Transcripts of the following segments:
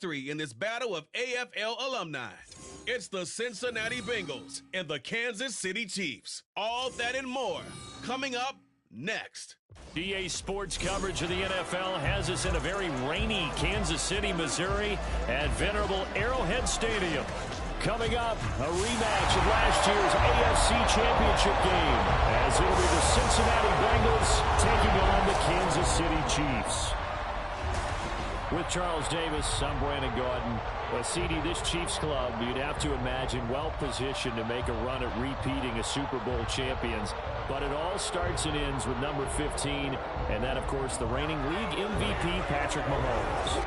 history in this battle of AFL alumni. It's the Cincinnati Bengals and the Kansas City Chiefs. All that and more coming up next. DA Sports coverage of the NFL has us in a very rainy Kansas City, Missouri at venerable Arrowhead Stadium. Coming up, a rematch of last year's AFC Championship game, as it'll be the Cincinnati Bengals taking on the Kansas City Chiefs. With Charles Davis, I'm Brandon Gordon. Well, CD, this Chiefs club, you'd have to imagine well-positioned to make a run at repeating as Super Bowl champions. But it all starts and ends with number 15, and that, of course, the reigning league MVP, Patrick Mahomes.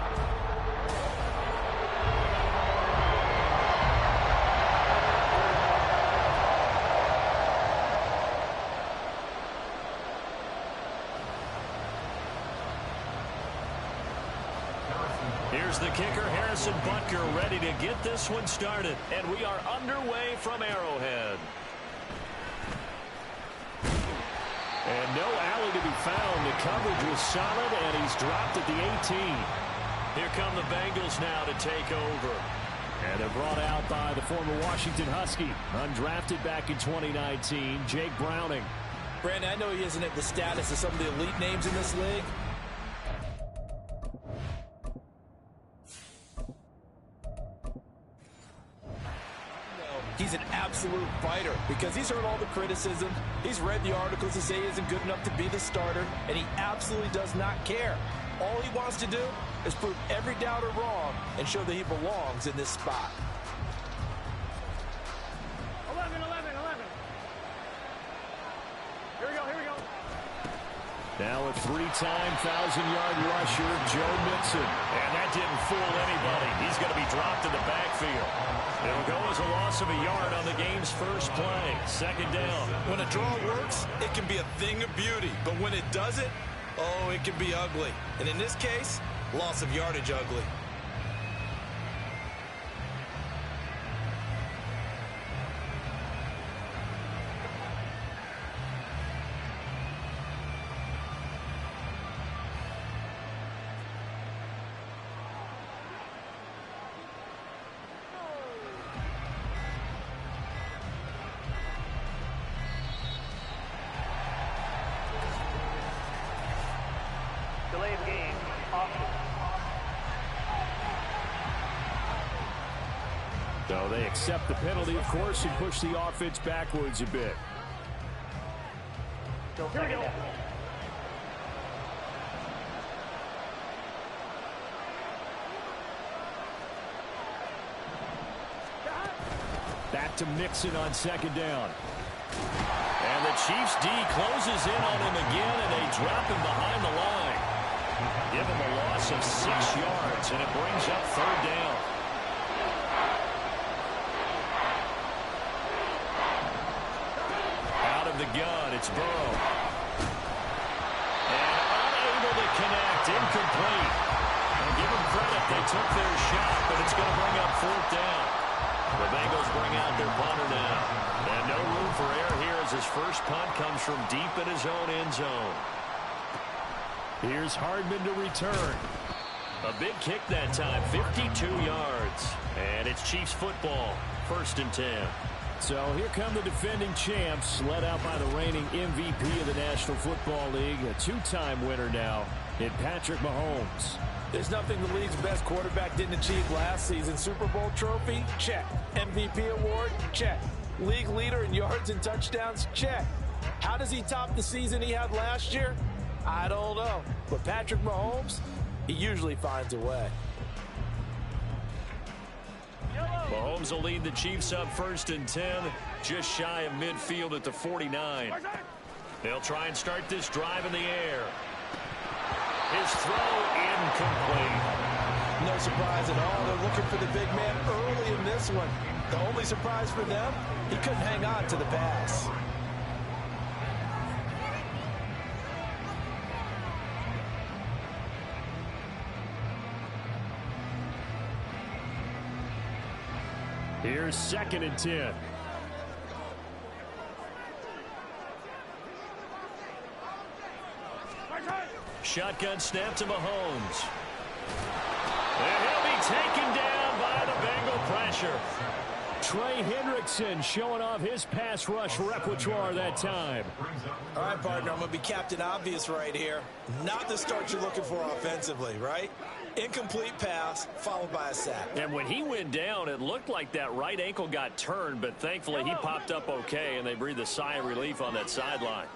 Here's the kicker, Harrison Butker, ready to get this one started. And we are underway from Arrowhead. And no alley to be found. The coverage was solid, and he's dropped at the 18. Here come the Bengals now to take over. And they're brought out by the former Washington Husky, undrafted back in 2019, Jake Browning. Brandon, I know he isn't at the status of some of the elite names in this league. He's an absolute fighter because he's heard all the criticism. He's read the articles that say he isn't good enough to be the starter, and he absolutely does not care. All he wants to do is prove every doubter wrong and show that he belongs in this spot. 11. Here we go. Now a three-time 1,000-yard rusher, Joe Mixon. And that didn't fool anybody. He's going to be dropped in the backfield. It'll go as a loss of a yard on the game's first play. Second down. When a draw works, it can be a thing of beauty. But when it doesn't, oh, it can be ugly. And in this case, loss of yardage ugly. So they accept the penalty, of course, and push the offense backwards a bit. Here we go. Back to Mixon on second down. And the Chiefs D closes in on him again, and they drop him behind the line. Give him a loss of 6 yards, and it brings up third down. Out of the gun, it's Burrow. And unable to connect, incomplete. And give them credit, they took their shot, but it's going to bring up fourth down. The Bengals bring out their punter now. And no room for error here as his first punt comes from deep in his own end zone. Here's Hardman to return. A big kick that time, 52 yards. And it's Chiefs football, 1st and 10. So here come the defending champs, led out by the reigning MVP of the National Football League, a 2-time winner now in Patrick Mahomes. There's nothing the league's best quarterback didn't achieve last season. Super Bowl trophy? Check. MVP award? Check. League leader in yards and touchdowns? Check. How does he top the season he had last year? I don't know. But Patrick Mahomes, he usually finds a way. Mahomes will lead the Chiefs up 1st and 10, just shy of midfield at the 49. They'll try and start this drive in the air. His throw incomplete. No surprise at all. They're looking for the big man early in this one. The only surprise for them, he couldn't hang on to the pass. Here's 2nd and 10. Shotgun snap to Mahomes. And he'll be taken pressure. Trey Hendrickson showing off his pass rush repertoire that time. All right, partner, I'm going to be Captain Obvious right here. Not the start you're looking for offensively, right? Incomplete pass followed by a sack. And when he went down, it looked like that right ankle got turned, but thankfully he popped up okay, and they breathed a sigh of relief on that sideline.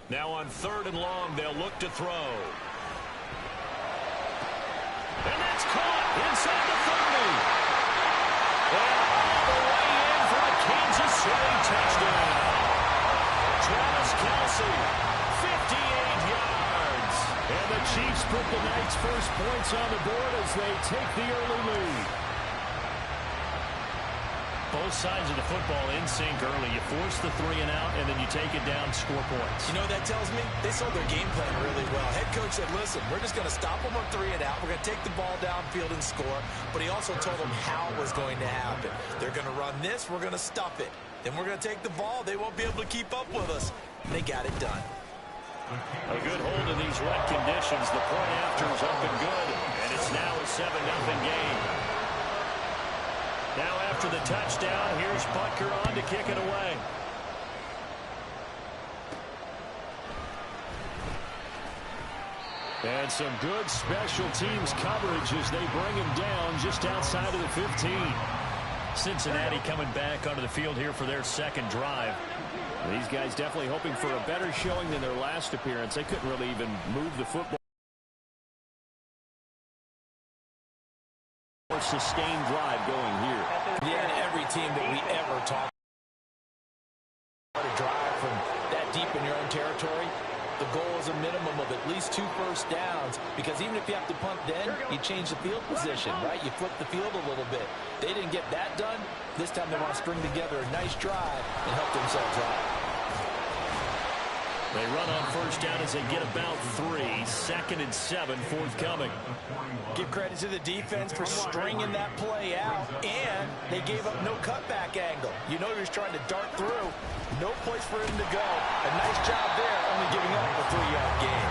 Now on 3rd and long, they'll look to throw. And that's caught inside the 30. And all the way in for a Kansas City touchdown. Travis Kelce, 58 yards. And the Chiefs put the Knights' first points on the board as they take the early lead. Both sides of the football in sync early. You force the 3 and out, and then you take it down, score points. You know what that tells me? They sold their game plan really well. Head coach said, listen, we're just going to stop them on 3 and out. We're going to take the ball downfield and score. But he also told them how it was going to happen. They're going to run this. We're going to stuff it. Then we're going to take the ball. They won't be able to keep up with us. And they got it done. A good hold in these wet conditions. The point after is up and good. And it's now a 7-0 game. Now after the touchdown, here's Butker on to kick it away. And some good special teams coverage as they bring him down just outside of the 15. Cincinnati coming back onto the field here for their second drive. These guys definitely hoping for a better showing than their last appearance. They couldn't really even move the football. Sustained drive going here. Yeah, and every team that we ever talk to drive from that deep in your own territory, the goal is a minimum of at least 2 first downs, because even if you have to punt then, you change the field position, right? You flip the field a little bit. They didn't get that done. This time they want to string together a nice drive and help themselves out. They run on first down as they get about 3. 2nd and 7 forthcoming. Give credit to the defense for stringing that play out, and they gave up no cutback angle. You know he was trying to dart through. No place for him to go. A nice job there, only giving up a 3-yard gain.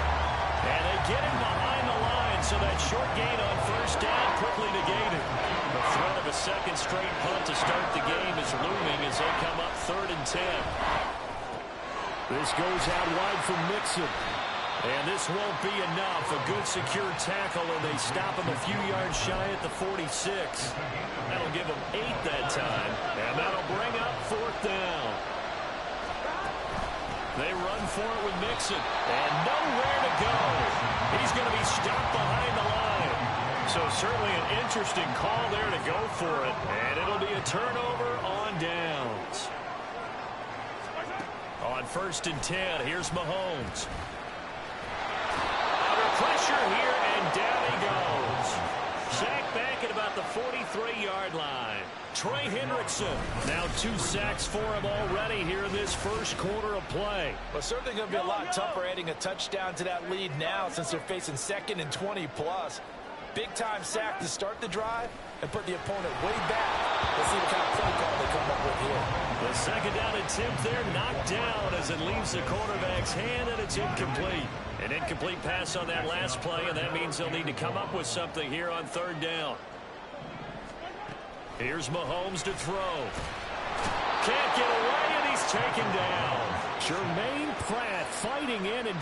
And they get him behind the line, so that short gain on first down quickly negated. The threat of a second straight punt to start the game is looming as they come up 3rd and 10. This goes out wide for Mixon. And this won't be enough. A good secure tackle, and they stop him a few yards shy at the 46. That'll give them 8 that time. And that'll bring up 4th down. They run for it with Mixon. And nowhere to go. He's going to be stopped behind the line. So certainly an interesting call there to go for it. And it'll be a turnover on downs. On 1st and 10, here's Mahomes. Under pressure here, and down he goes. Sacked back at about the 43-yard line. Trey Hendrickson. Now 2 sacks for him already here in this first quarter of play. Well, certainly going to be a lot tougher adding a touchdown to that lead now since they're facing 2nd and 20+. Big-time sack to start the drive and put the opponent way back. Let's see what kind of play call they come up with here. The 2nd down attempt there knocked down as it leaves the quarterback's hand, and it's incomplete. An incomplete pass on that last play, and that means they'll need to come up with something here on 3rd down. Here's Mahomes to throw. Can't get away, and he's taken down. Jermaine Pratt fighting in and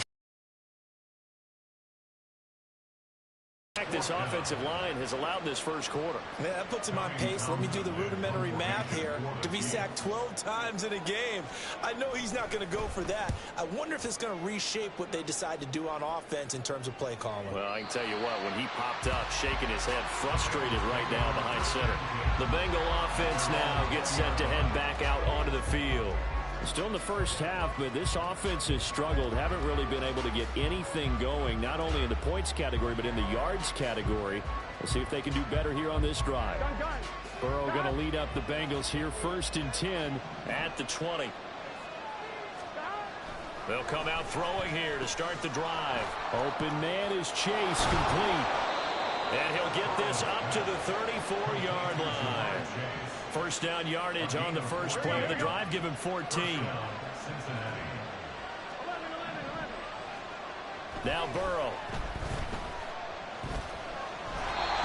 this offensive line has allowed this first quarter. Man, that puts him on pace. Let me do the rudimentary math here. To be sacked 12 times in a game, I know he's not going to go for that. I wonder if it's going to reshape what they decide to do on offense in terms of play calling. Well, I can tell you what, when he popped up, shaking his head, frustrated right now behind center. The Bengal offense now gets set to head back out onto the field. Still in the first half, but this offense has struggled. Haven't really been able to get anything going, not only in the points category, but in the yards category. We'll see if they can do better here on this drive. Burrow going to lead up the Bengals here, 1st and 10 at the 20. They'll come out throwing here to start the drive. Open man is Chase, complete. And he'll get this up to the 34-yard line. First down yardage on the first play of the drive. Give him 14. Now Burrow.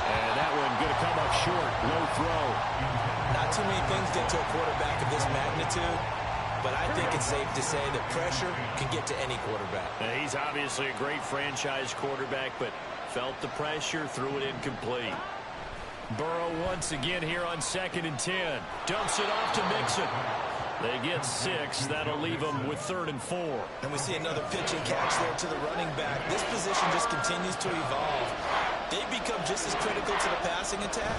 And that one going to come up short. Low throw. Not too many things get to a quarterback of this magnitude, but I think it's safe to say that pressure can get to any quarterback. He's obviously a great franchise quarterback, but felt the pressure, threw it incomplete. Burrow once again here on 2nd and 10. Dumps it off to Mixon. They get 6. That'll leave them with 3rd and 4. And we see another pitch and catch there to the running back. This position just continues to evolve. They become just as critical to the passing attack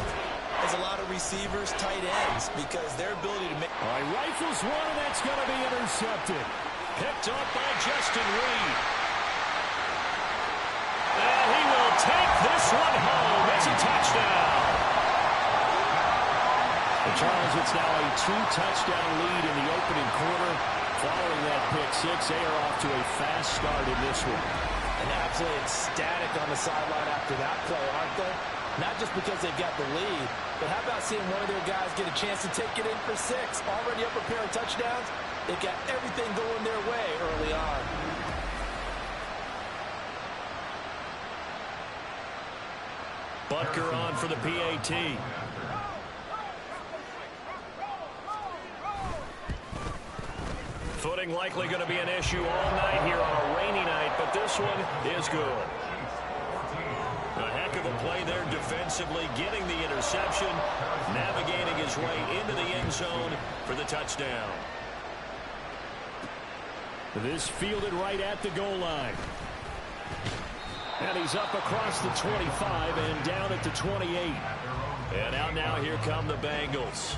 as a lot of receivers, tight ends, because their ability to make... All right, rifles one, and that's going to be intercepted. Picked up by Justin Reed. And he will take this one home. It's a touchdown. Charles, it's now a 2-touchdown lead in the opening quarter. Following that pick six, they are off to a fast start in this one. And absolutely ecstatic on the sideline after that play, aren't they? Not just because they've got the lead, but how about seeing one of their guys get a chance to take it in for 6? Already up a pair of touchdowns. They got everything going their way early on. Butker on for the PAT. Footing likely going to be an issue all night here on a rainy night, but this one is good. A heck of a play there defensively, getting the interception, navigating his way into the end zone for the touchdown. This fielded right at the goal line. And he's up across the 25 and down at the 28. And out now, here come the Bengals.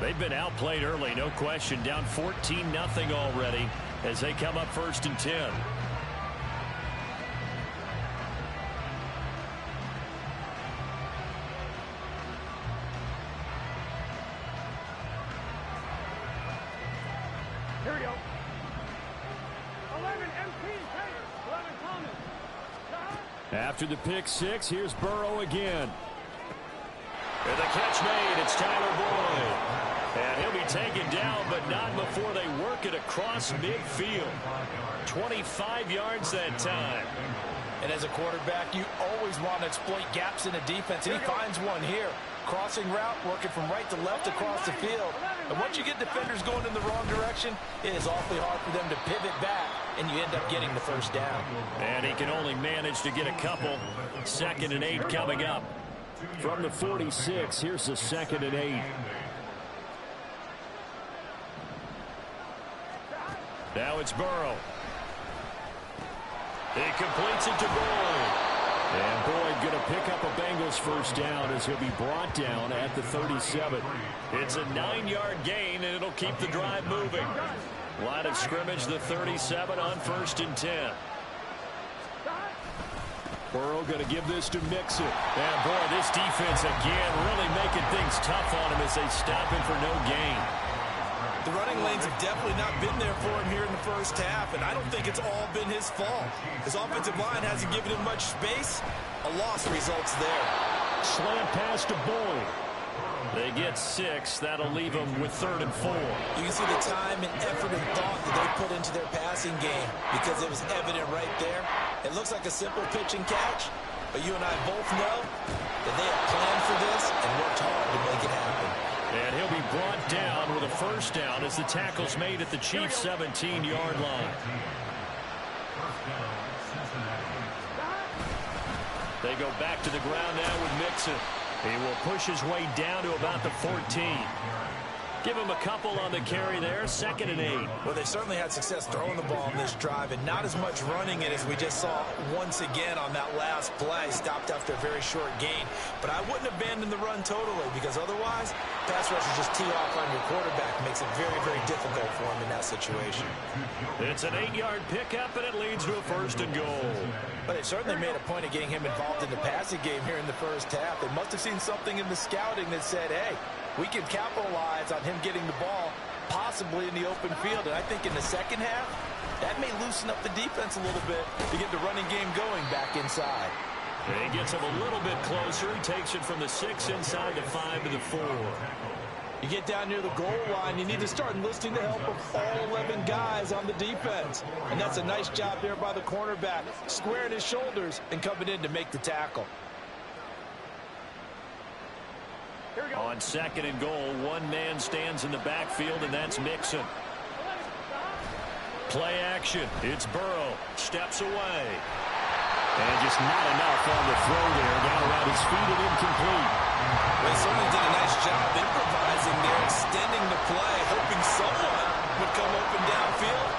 They've been outplayed early, no question. Down 14-0 already as they come up 1st and 10. Here we go. 11 MP Taylor, 11 Thomas. After the pick six, here's Burrow again. And the catch made. It's Tyler Boyd. And he'll be taken down, but not before they work it across midfield. 25 yards that time. And as a quarterback, you always want to exploit gaps in a defense, and he finds one here. Crossing route, working from right to left across the field. And once you get defenders going in the wrong direction, it is awfully hard for them to pivot back, and you end up getting the first down. And he can only manage to get a couple. 2nd and 8 coming up. From the 46, here's the 2nd and 8. Now it's Burrow. He completes it to Boyd. And Boyd going to pick up a Bengals first down as he'll be brought down at the 37. It's a 9-yard gain, and it'll keep the drive moving. Line of scrimmage, the 37 on 1st and 10. Burrow going to give this to Mixon. And boy, this defense again really making things tough on him as they stop him for no gain. The running lanes have definitely not been there for him here in the first half, and I don't think it's all been his fault. His offensive line hasn't given him much space. A loss results there. Slant pass to Boyd. They get 6. That'll leave them with 3rd and 4. You can see the time and effort and thought that they put into their passing game because it was evident right there. It looks like a simple pitch and catch, but you and I both know that they have planned for this and worked hard to make it happen. And he'll be brought down with a first down as the tackle's made at the Chiefs' 17-yard line. They go back to the ground now with Mixon. He will push his way down to about the 14. Give him a couple on the carry there. 2nd and 8. Well, they certainly had success throwing the ball in this drive and not as much running it as we just saw once again on that last play. Stopped after a very short gain. But I wouldn't abandon the run totally because otherwise, pass rushers just tee off on your quarterback. Makes it very, very difficult for him in that situation. It's an 8-yard pickup, and it leads to a 1st and goal. But they certainly made a point of getting him involved in the passing game here in the first half. They must have seen something in the scouting that said, hey, we can capitalize on him getting the ball possibly in the open field. And I think in the second half, that may loosen up the defense a little bit to get the running game going back inside. And he gets him a little bit closer. He takes it from the 6 inside the 5 to the 4. You get down near the goal line, you need to start enlisting the help of all 11 guys on the defense. And that's a nice job there by the cornerback, squaring his shoulders and coming in to make the tackle. On 2nd and goal, one man stands in the backfield, and that's Mixon. Play action. It's Burrow. Steps away. And just not enough on the throw there. Got around his feet and incomplete. They certainly did a nice job improvising there, extending the play, hoping someone would come open downfield,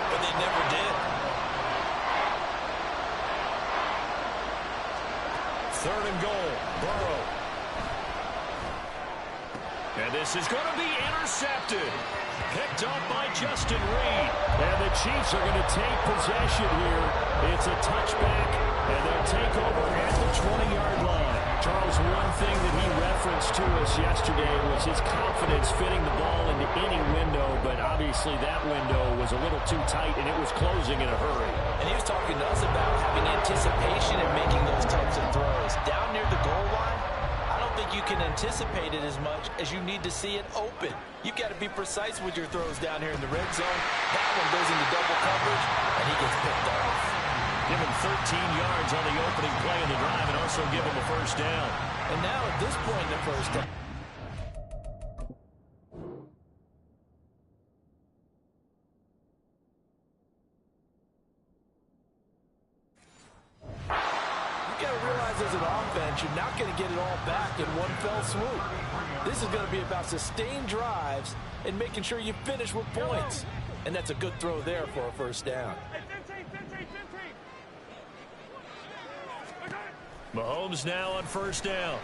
but they never did. 3rd and goal. Burrow. And this is going to be intercepted. Picked up by Justin Reed. And the Chiefs are going to take possession here. It's a touchback, and they'll take over at the 20-yard line. Charles, one thing that he referenced to us yesterday was his confidence fitting the ball into any window, but obviously that window was a little too tight, and it was closing in a hurry. And he was talking to us about having anticipation and making those types of throws. Down near the goal line, I don't think you can anticipate it as much as you need to see it open. You've got to be precise with your throws down here in the red zone. That one goes into double coverage, and he gets picked off. Give him 13 yards on the opening play of the drive and also give him a first down. And now at this point in the first down, you've got to realize as an offense, you're not going to get it all back in one fell swoop. This is going to be about sustained drives and making sure you finish with points. And that's a good throw there for a first down. Mahomes now on first down.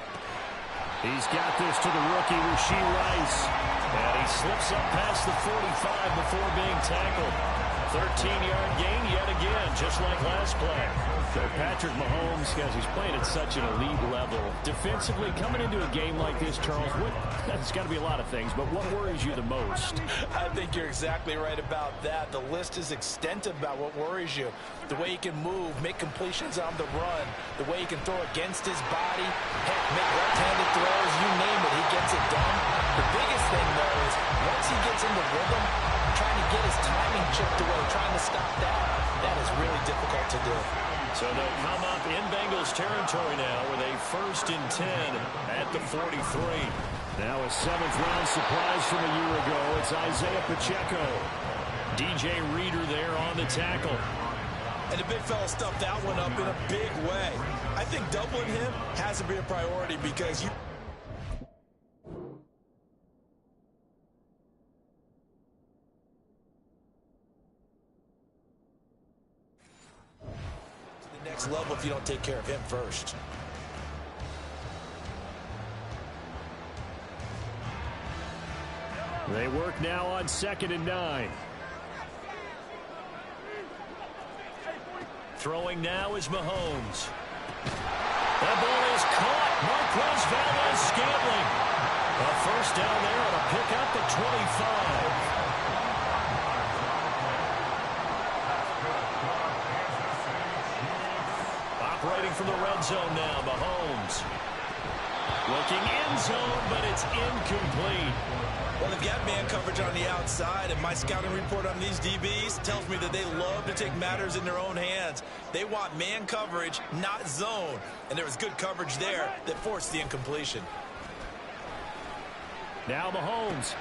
He's got this to the rookie, Rashee Rice. And he slips up past the 45 before being tackled. 13-yard gain yet again, just like last play. So Patrick Mahomes, guys, he's playing at such an elite level. Defensively, coming into a game like this, Charles, it's got to be a lot of things, but what worries you the most? I think you're exactly right about that. The list is extensive about what worries you. The way he can move, make completions on the run, the way he can throw against his body, heck, make left-handed throws, you name it, he gets it done. The biggest thing, though, is once he gets in the rhythm, trying to get his timing chipped away, trying to stop that is really difficult to do. So they'll come up in Bengals territory now with a 1st and 10 at the 43. Now a 7th-round surprise from a year ago. It's Isaiah Pacheco. DJ Reader there on the tackle. And the big fella stuffed that one up in a big way. I think doubling him has to be a priority because you... next level if you don't take care of him first. They work now on 2nd and 9. Throwing now is Mahomes. That ball is caught. Marquez Valdes-Scantling. A first down there on a pickup at 25. Operating from the red zone now, Mahomes. Looking end zone, but it's incomplete. Well, they've got man coverage on the outside, and my scouting report on these DBs tells me that they love to take matters in their own hands. They want man coverage, not zone. And there was good coverage there that forced the incompletion. Now Mahomes.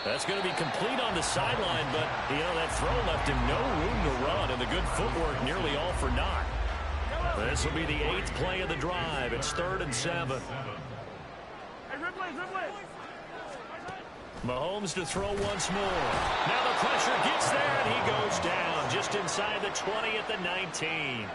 That's going to be complete on the sideline, but, that throw left him no room to run, and the good footwork nearly all for naught. This will be the 8th play of the drive. It's 3rd and 7. Mahomes to throw once more. Now the pressure gets there, and he goes down just inside the 20 at the 19.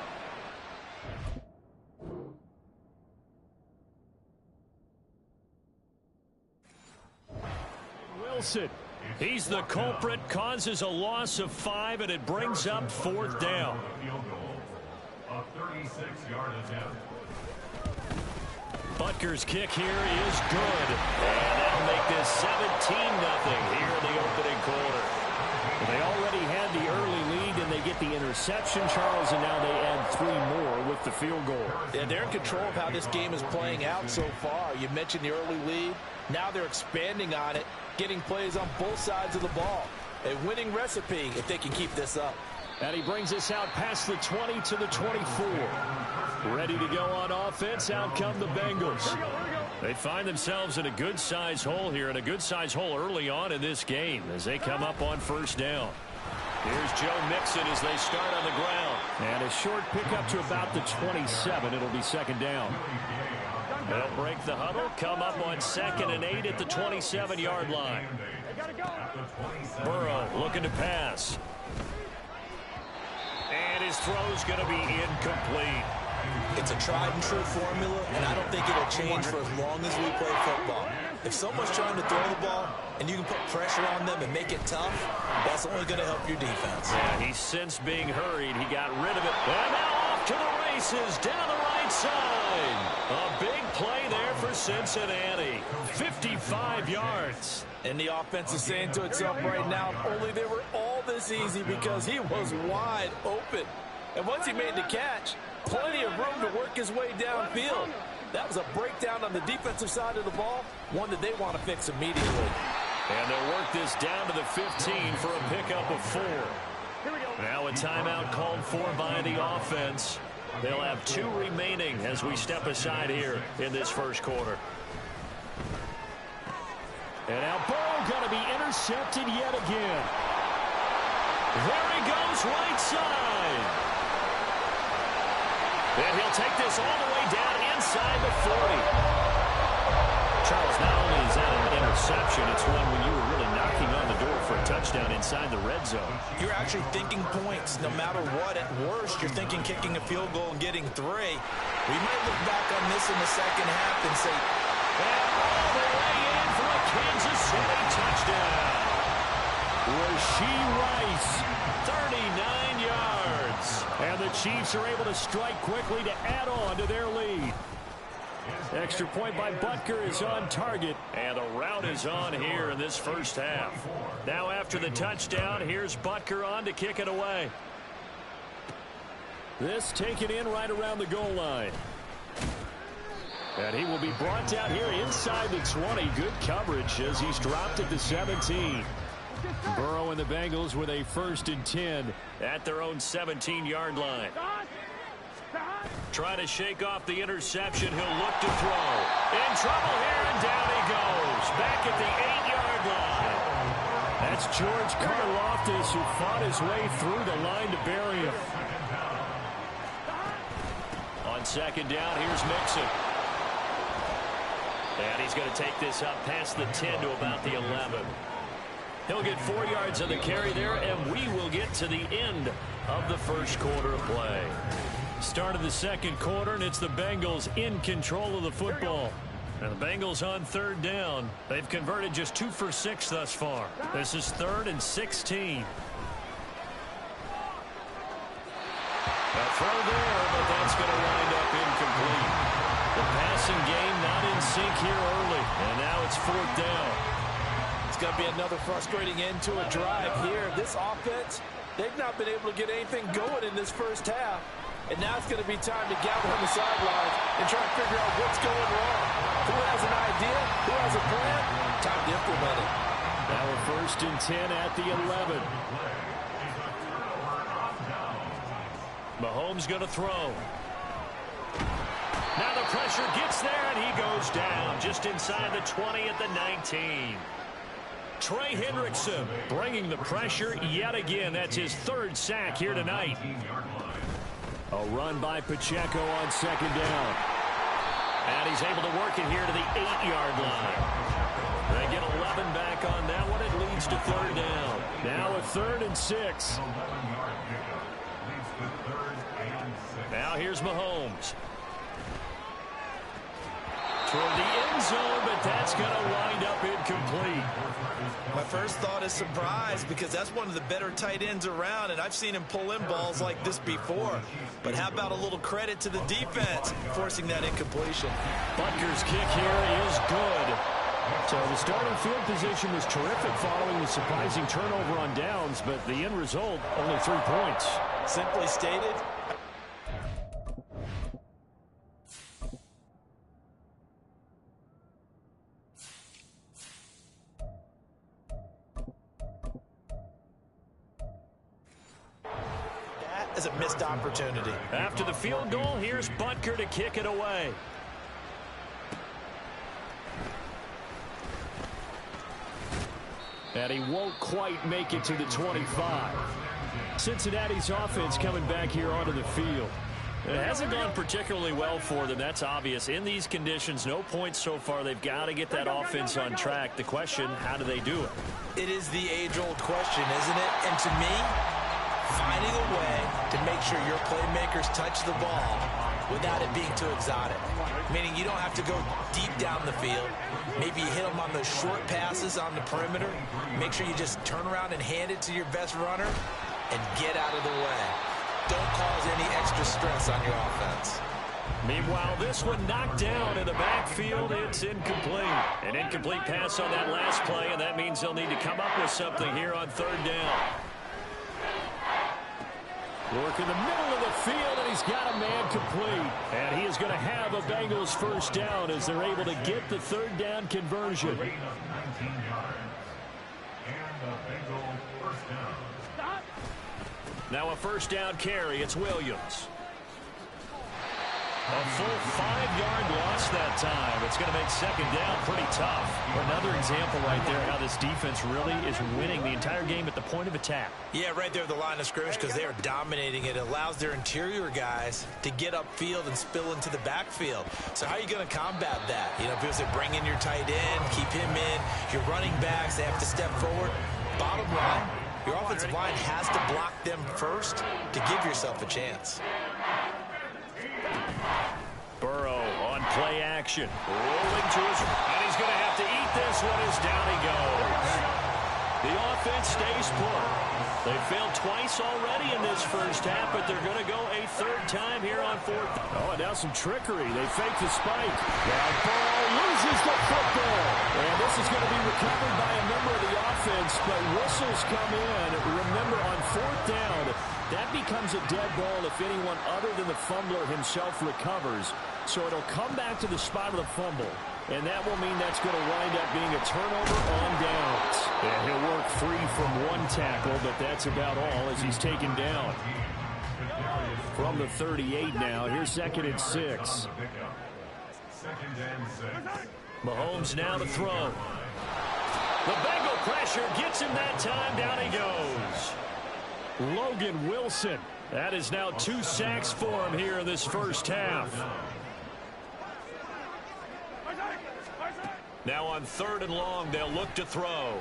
Wilson. He's the culprit, causes a loss of 5, and it brings up 4th down. Butker's kick here is good. And that'll make this 17-0 here in the opening quarter. Well, they already had the early lead, and they get the interception, Charles, and now they add 3 more with the field goal. Yeah, they're in control of how this game is playing out so far. You mentioned the early lead. Now they're expanding on it, getting plays on both sides of the ball. A winning recipe if they can keep this up. And he brings us out past the 20 to the 24. Ready to go on offense. Out come the Bengals. Here we go. They find themselves in a good-size hole here, and a good-size hole early on in this game as they come up on first down. Here's Joe Mixon as they start on the ground. And a short pickup to about the 27. It'll be second down. They'll break the huddle, come up on 2nd and 8 at the 27-yard line. Burrow looking to pass. And his throw's going to be incomplete. It's a tried-and-true formula, and I don't think it'll change for as long as we play football. If someone's trying to throw the ball and you can put pressure on them and make it tough, that's only going to help your defense. Yeah, he's since being hurried. He got rid of it. And now off to the races down the right side. A big play there for Cincinnati. 55 yards. And the offense is saying to itself right now, only they were all this easy because he was wide open. And once he made the catch, plenty of room to work his way downfield. That was a breakdown on the defensive side of the ball, one that they want to fix immediately. And they'll work this down to the 15 for a pickup of 4. Now a timeout called for by the offense. They'll have 2 remaining as we step aside here in this first quarter. And now Burrow going to be intercepted yet again. There he goes, right side. And he'll take this all the way down inside the 40. Charles, not only is that an interception, it's one when you were really knocking on the door for a touchdown inside the red zone. You're actually thinking points no matter what. At worst, you're thinking kicking a field goal and getting 3. We might look back on this in the second half and say, and all the way in for a Kansas City touchdown. Rashee Rice, 39 yards. And the Chiefs are able to strike quickly to add on to their lead. Extra point by Butker is on target. And the route is on here in this first half. Now after the touchdown, here's Butker on to kick it away. This taken in right around the goal line. And he will be brought down here inside the 20. Good coverage as he's dropped at the 17. Burrow and the Bengals with a 1st and 10 at their own 17-yard line. Trying to shake off the interception. He'll look to throw. In trouble here, and down he goes. Back at the 8-yard line. That's George Karlaftis who fought his way through the line to bury him. On second down, here's Mixon. And he's going to take this up past the 10 to about the 11. He'll get 4 yards on the carry there, and we will get to the end of the first quarter of play. Start of the second quarter, and it's the Bengals in control of the football. And the Bengals on 3rd down. They've converted just 2 for 6 thus far. This is 3rd and 16. A throw there, but that's going to wind up incomplete. The passing game not in sync here early, and now it's 4th down. it's going to be another frustrating end to a drive here. This offense, they've not been able to get anything going in this first half. And now it's going to be time to gather on the sidelines and try to figure out what's going wrong. Who has an idea? Who has a plan? Time to implement it. Now we're 1st and 10 at the 11. Mahomes going to throw. Now the pressure gets there, and he goes down just inside the 20 at the 19. Trey Hendrickson bringing the pressure yet again. That's his 3rd sack here tonight. A run by Pacheco on 2nd down. And he's able to work it here to the 8-yard line. They get 11 back on that one. It leads to 3rd down. Now a 3rd and 6. Now here's Mahomes. Toward the end zone, but that's going to wind up incomplete. My first thought is surprise because that's one of the better tight ends around, and I've seen him pull in balls like this before. But how about a little credit to the defense forcing that incompletion? Butker's kick here is good. So the starting field position was terrific following the surprising turnover on downs, but the end result, only 3 points. Simply stated, is a missed opportunity. After the field goal, here's Butker to kick it away. And he won't quite make it to the 25. Cincinnati's offense coming back here onto the field. It hasn't gone particularly well for them. That's obvious. In these conditions, no points so far. They've got to get that offense on track. The question, how do they do it? It is the age-old question, isn't it? And to me, finding a way to make sure your playmakers touch the ball without it being too exotic. Meaning you don't have to go deep down the field. Maybe you hit them on those short passes on the perimeter. Make sure you just turn around and hand it to your best runner and get out of the way. Don't cause any extra stress on your offense. Meanwhile, this one knocked down in the backfield. It's incomplete. An incomplete pass on that last play, and that means they'll need to come up with something here on third down. Work in the middle of the field, and he's got a man complete. And he is going to have a Bengals first down as they're able to get the third down conversion. Now a first down carry. It's Williams. A full 5-yard loss that time. It's going to make second down pretty tough. Another example right there how this defense really is winning the entire game at the point of attack. Yeah, right there at the line of scrimmage because they are dominating it. It allows their interior guys to get upfield and spill into the backfield. So how are you going to combat that? You know, because they bring in your tight end, keep him in. Your running backs, they have to step forward. Bottom line, your offensive line has to block them first to give yourself a chance. Burrow on play action. Rolling to his right. And he's going to have to eat this one as down he goes. The offense stays put. They failed twice already in this first half, but they're going to go a third time here on fourth. Oh, and now some trickery. They fake the spike. Now Burrow loses the football. And this is going to be recovered by a member of the offense, but whistles come in. Remember, on fourth down, that becomes a dead ball if anyone other than the fumbler himself recovers. So it'll come back to the spot of the fumble. And that will mean that's going to wind up being a turnover on downs. And he'll work free from one tackle, but that's about all as he's taken down. From the 38 now, here's 2nd and 6. Mahomes now to throw. The Bengal pressure gets him that time. Down he goes. Logan Wilson. That is now 2 sacks for him here in this first half. Now on 3rd and long, they'll look to throw.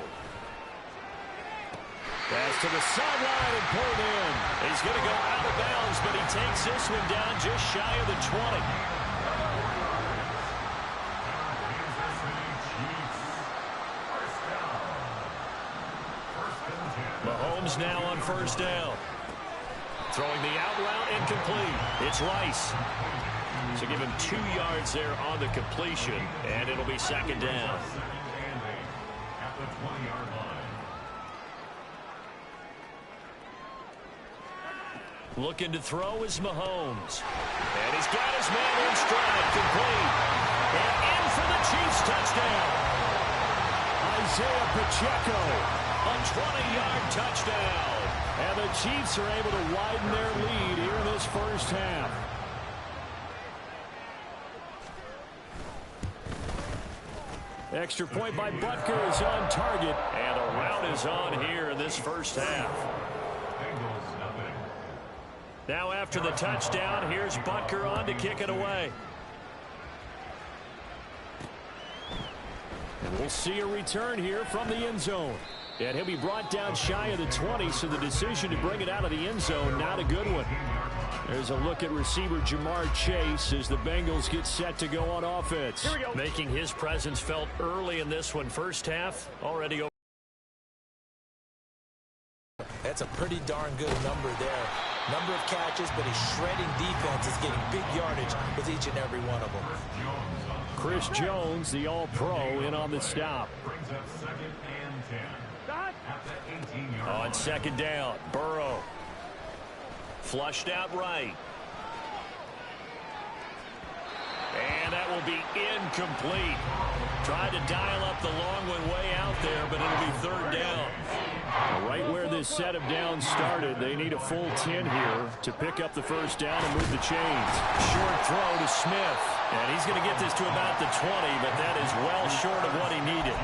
Pass to the sideline and pulled in. He's going to go out of bounds, but he takes this one down just shy of the 20. Mahomes now on first down. Throwing the out route, incomplete. It's Rice. So give him 2 yards there on the completion, and it'll be second down. Looking to throw is Mahomes. And he's got his man in stride, complete. And in for the Chiefs touchdown. Isaiah Pacheco, a 20-yard touchdown. And the Chiefs are able to widen their lead here in this first half. Extra point by Butker is on target, and a rout is on here in this first half. Now after the touchdown, here's Butker on to kick it away. And we'll see a return here from the end zone. And he'll be brought down shy of the 20, so the decision to bring it out of the end zone, not a good one. There's a look at receiver Jamar Chase as the Bengals get set to go on offense. Here we go. Making his presence felt early in this one. First half, already over. That's a pretty darn good number there. Number of catches, but he's shredding defense. He's getting big yardage with each and every one of them. Chris Jones, the All-Pro, in on the stop. On second down, Burrow. Flushed out right. And that will be incomplete. Tried to dial up the long one way out there, but it'll be third down. Right where this set of downs started, they need a full 10 here to pick up the first down and move the chains. Short throw to Smith. And he's going to get this to about the 20, but that is well short of what he needed.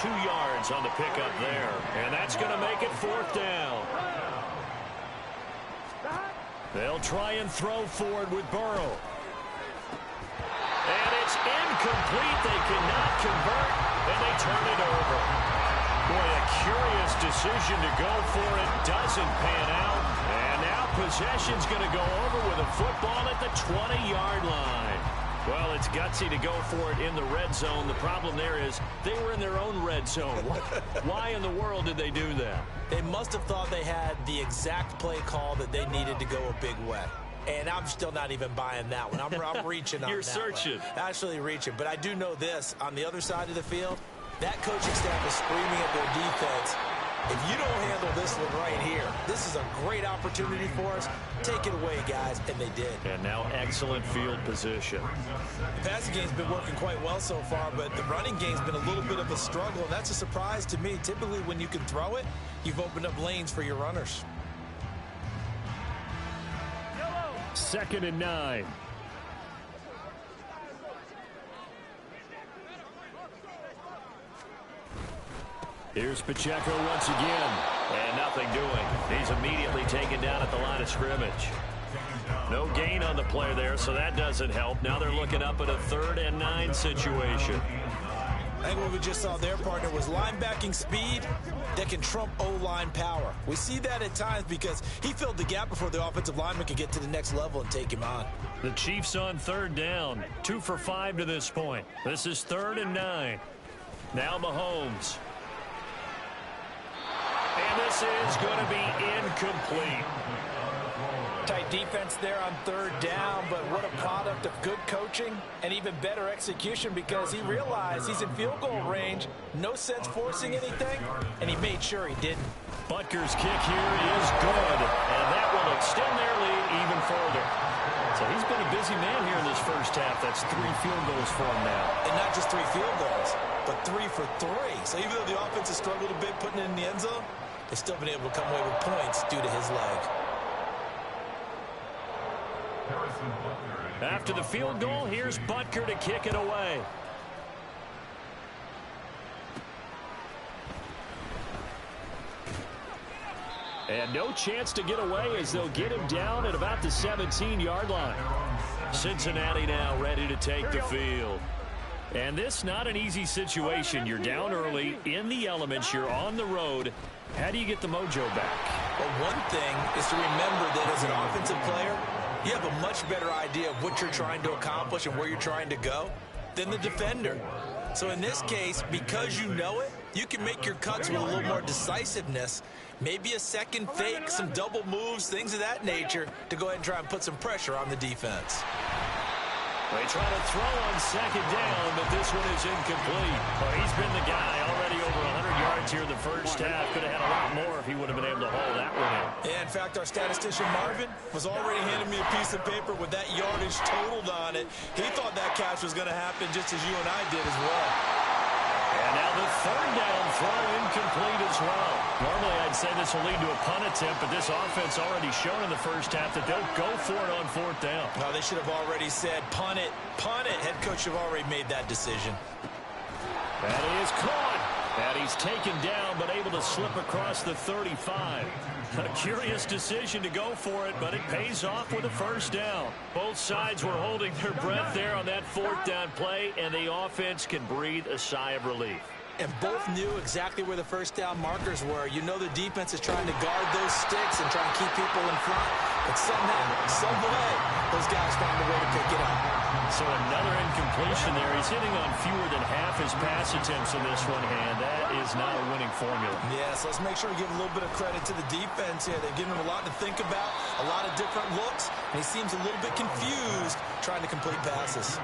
2 yards on the pickup there. And that's going to make it 4th down. They'll try and throw forward with Burrow. And it's incomplete. They cannot convert, and they turn it over. Boy, a curious decision to go for it. Doesn't pan out. And now possession's going to go over with a football at the 20-yard line. Well, it's gutsy to go for it in the red zone. The problem there is they were in their own red zone. Why in the world did they do that? They must have thought they had the exact play call that they needed to go a big way. And I'm still not even buying that one. I'm reaching on You're that searching. one. Actually reaching. But I do know this. On the other side of the field, that coaching staff is screaming at their defense, if you don't handle this one right here, this is a great opportunity for us. Take it away, guys. And they did. And now excellent field position. The passing game's been working quite well so far, but the running game's been a little bit of a struggle. And that's a surprise to me. Typically, when you can throw it, you've opened up lanes for your runners. 2nd and 9. Here's Pacheco once again. And nothing doing. He's immediately taken down at the line of scrimmage. No gain on the play there, so that doesn't help. Now they're looking up at a 3rd and 9 situation. I think what we just saw their partner was linebacking speed that can trump O-line power. We see that at times because he filled the gap before the offensive lineman could get to the next level and take him on. The Chiefs on 3rd down. 2 for 5 to this point. This is 3rd and 9. Now Mahomes. And this is going to be incomplete. Tight defense there on 3rd down, but what a product of good coaching and even better execution because he realized he's in field goal range, no sense forcing anything, and he made sure he didn't. Butker's kick here is good, and that will extend their lead even further. So he's been a busy man here in this first half. That's 3 field goals for him now. And not just 3 field goals, but 3 for 3. So even though the offense has struggled a bit putting it in the end zone, they've still been able to come away with points due to his leg. After the field goal, here's Butker to kick it away. And no chance to get away as they'll get him down at about the 17-yard line. Cincinnati now ready to take the field. And this not an easy situation. You're down early, in the elements, you're on the road. How do you get the mojo back? Well, one thing is to remember that as an offensive player, you have a much better idea of what you're trying to accomplish and where you're trying to go than the defender. So in this case, because you know it, you can make your cuts with a little more decisiveness, maybe a second fake, some double moves, things of that nature, to go ahead and try and put some pressure on the defense. They try to throw on 2nd down, but this one is incomplete. Well, he's been the guy already over 100 yards here in the first half. Could have had a lot more if he would have been able to hold that one in. Yeah, in fact, our statistician Marvin was already handing me a piece of paper with that yardage totaled on it. He thought that catch was going to happen just as you and I did as well. And now the 3rd down throw incomplete as well. Normally I'd say this will lead to a punt attempt, but this offense already shown in the first half that they'll go for it on 4th down. Well, they should have already said, punt it, punt it. Head coach should have already made that decision. That is caught. And he's taken down, but able to slip across the 35. A curious decision to go for it, but it pays off with a 1st down. Both sides were holding their breath there on that 4th down play, and the offense can breathe a sigh of relief. And both knew exactly where the 1st down markers were. You know the defense is trying to guard those sticks and try to keep people in front. But somehow, some way, those guys found a way to pick it up. So another incompletion there. He's hitting on fewer than half his pass attempts in this one, and that is not a winning formula. Yes, let's make sure we give a little bit of credit to the defense here. They've given him a lot to think about, a lot of different looks, and he seems a little bit confused trying to complete passes.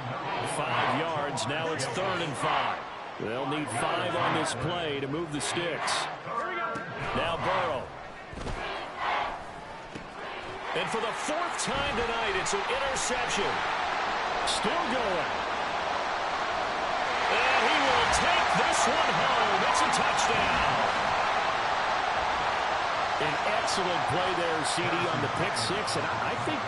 5 yards. Now it's 3rd and 5. They'll need 5 on this play to move the sticks. Now Burrow. And for the 4th time tonight, it's an interception. Still going. And he will take this one home. It's a touchdown. An excellent play there, CD, on the pick six. And I think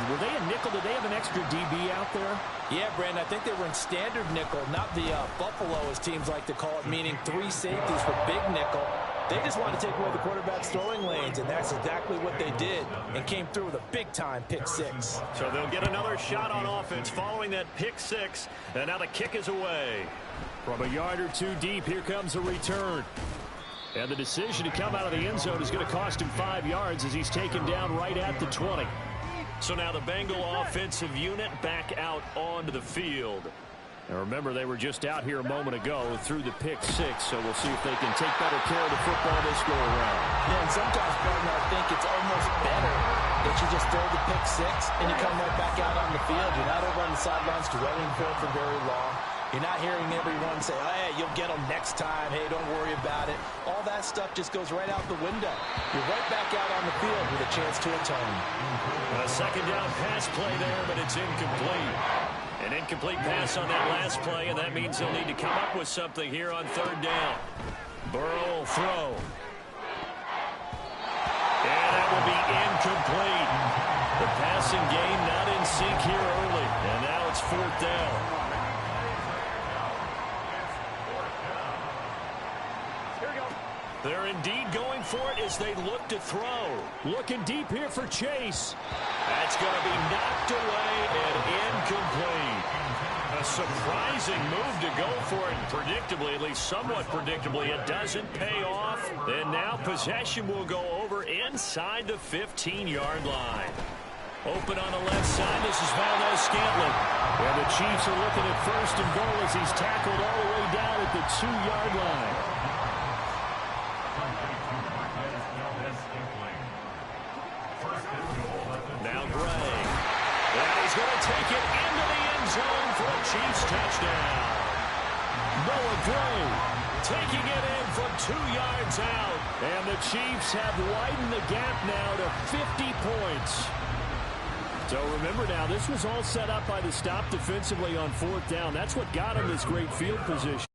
were they a nickel? Did they have an extra DB out there? Yeah, Brandon, I think they were in standard nickel, not the Buffalo, as teams like to call it, meaning 3 safeties for big nickel. They just want to take away the quarterback's throwing lanes, and that's exactly what they did, and came through with a big-time pick six. So they'll get another shot on offense following that pick six, and now the kick is away. From a yard or two deep, here comes a return. And the decision to come out of the end zone is going to cost him 5 yards as he's taken down right at the 20. So now the Bengal offensive unit back out onto the field. And remember, they were just out here a moment ago through the pick six, so we'll see if they can take better care of the football this go around. Yeah, and sometimes, partner, I think it's almost better that you just throw the pick six and you come right back out on the field. You're not over on the sidelines dwelling for it for very long. You're not hearing everyone say, oh, hey, you'll get them next time. Hey, don't worry about it. All that stuff just goes right out the window. You're right back out on the field with a chance to atone. A second down pass play there, but it's incomplete. An incomplete pass on that last play, and that means they'll need to come up with something here on third down. Burrow will throw. And that will be incomplete. The passing game not in sync here early, and now it's fourth down. They're indeed going for it as they look to throw. Looking deep here for Chase. That's going to be knocked away and incomplete. A surprising move to go for it. Predictably, at least somewhat predictably, it doesn't pay off. And now possession will go over inside the 15-yard line. Open on the left side, this is Valdez-Scantling. And the Chiefs are looking at first and goal as he's tackled all the way down at the 2-yard line. Now Gray. And he's going to take it into the end zone for a Chiefs touchdown. Noah Gray taking it in from 2 yards out. And the Chiefs have widened the gap now to 50 points. So remember now, this was all set up by the stop defensively on fourth down. That's what got him this great field position.